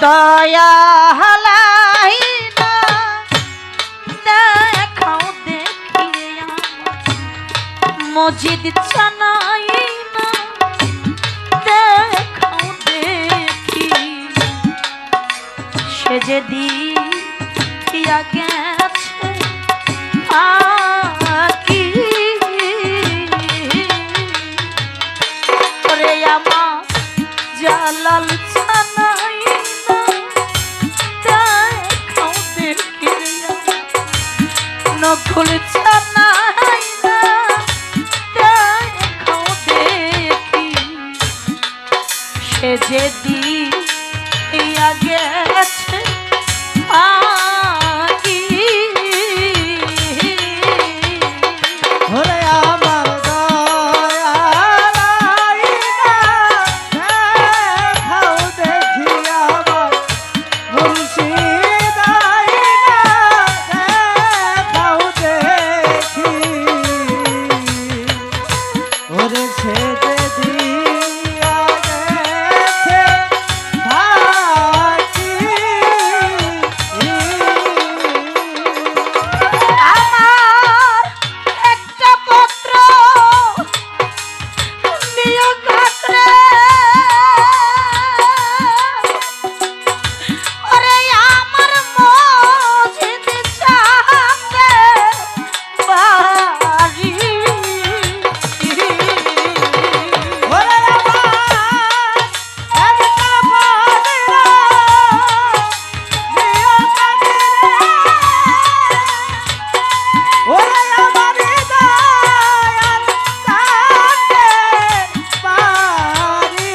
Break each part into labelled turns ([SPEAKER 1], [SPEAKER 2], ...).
[SPEAKER 1] দয়ালাই না দেখাও দেখিয়া মসজিদ জানাই না দেখাও দেখি সে যে দিয়া গেছে আকি ওরে আমার জালাল জানাই না দেখাও দেখিয়া নকুল জানাই না দেখাও দেখি সে যে দিয়া গেছে আকি
[SPEAKER 2] ওরে আমার দয়ালাই না দেখাও দেখি আমার মুর্শিদ আইনা দেখাও দেখি ওরে সে যে দিয়া গেছে ফাঁকি
[SPEAKER 1] আমার একটা পত্র দিও কাতরে ওরে আমার মসজিদ সামনে বাড়ি
[SPEAKER 2] ওরে আমার একটা পত্র দিও কাতরে ওরে আমার দয়াল সামনে বাড়ি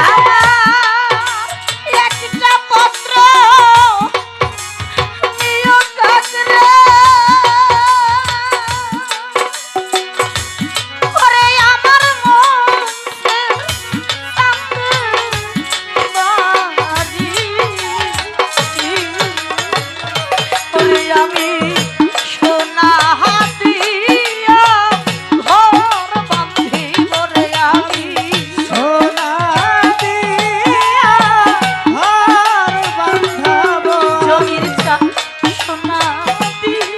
[SPEAKER 1] আমার একটা পত্র দিও কাতরে ওরে আমার মসজিদ ওরে আমি সোনা হাতিয়া ঘর বাঁধি ওরে আমি
[SPEAKER 2] সোনা দিয়া ঘর বাঁধাবো
[SPEAKER 1] জমির চাল সোনা দিয়া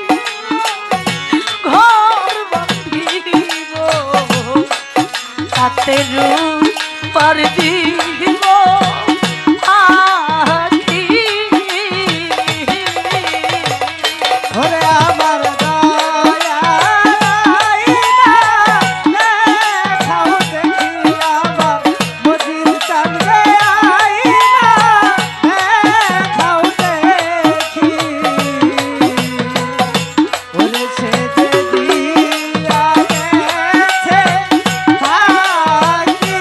[SPEAKER 1] ঘর বাঁধিব তাতে রূপার দিব আখি
[SPEAKER 2] ওরে আমার দয়ালাই না দেখাও দেখি আমার মজিদ চাঁদে আইনা দেখাও দেখি ওরে সে যে দিয়া গেছে ফাঁকি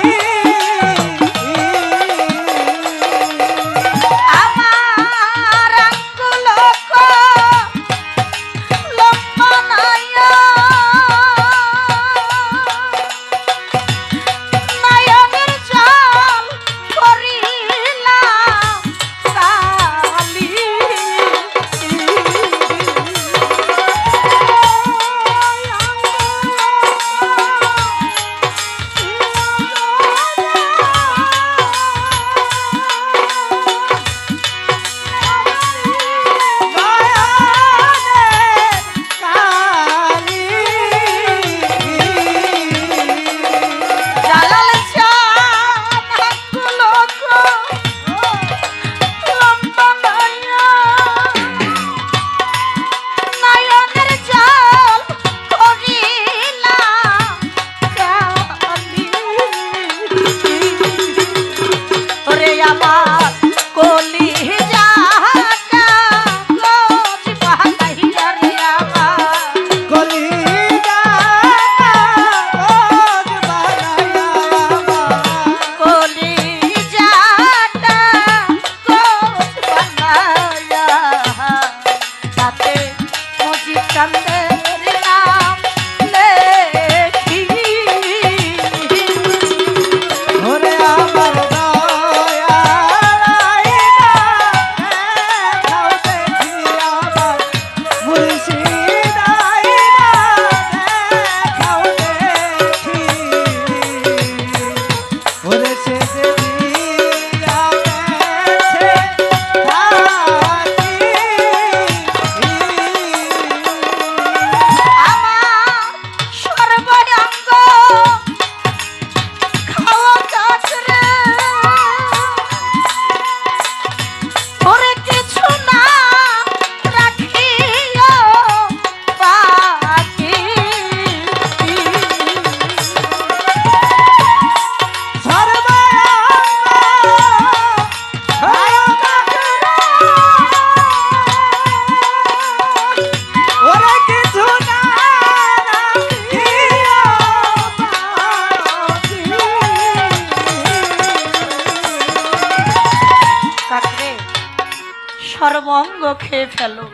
[SPEAKER 1] সর্বঙ্গ খেয়ে ফেলো,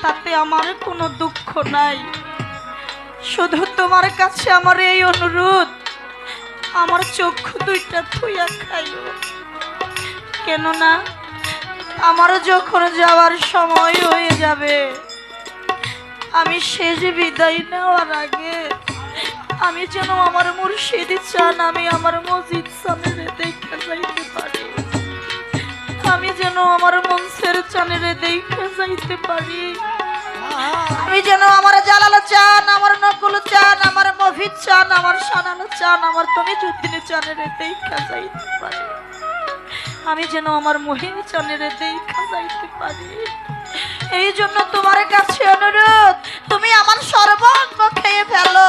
[SPEAKER 1] তাতে আমার কোনো দুঃখ নাই। শুধু তোমার কাছে আমার এই অনুরোধ, আমার চক্ষু দুইটা থুইয়া খাইও। কেননা আমারও যখন যাওয়ার সময় হয়ে যাবে, আমি শেষ বিদায় নেওয়ার আগে আমি যেন আমার মুর্শিদ চান, আমি আমার মসজিদ চানের দেখে যাইতে পারি, আমি যেন আমার মনসের চানের দেখে যাইতে পারি, আমি যেন আমার জালাল চান, আমার নকুল চান, আমার মফিদ চান, আমার সানাল চান, আমার তুমি যুদ্দিন চানের দেখা যাইতে পারি, আমি যেন আমার মহিম চানের দেখা যাইতে পারি। এই জন্য তোমার কাছে অনুরোধ, তুমি আমার সর্বঙ্গ খেয়ে ফেলো,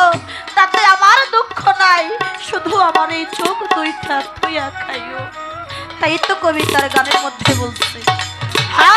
[SPEAKER 1] তাতে আমার দুঃখ নাই, শুধু আমার এই চোখ দুইটা থুইয়া খাইও। তাই তো কবিতার গানের মধ্যে বলছে, হা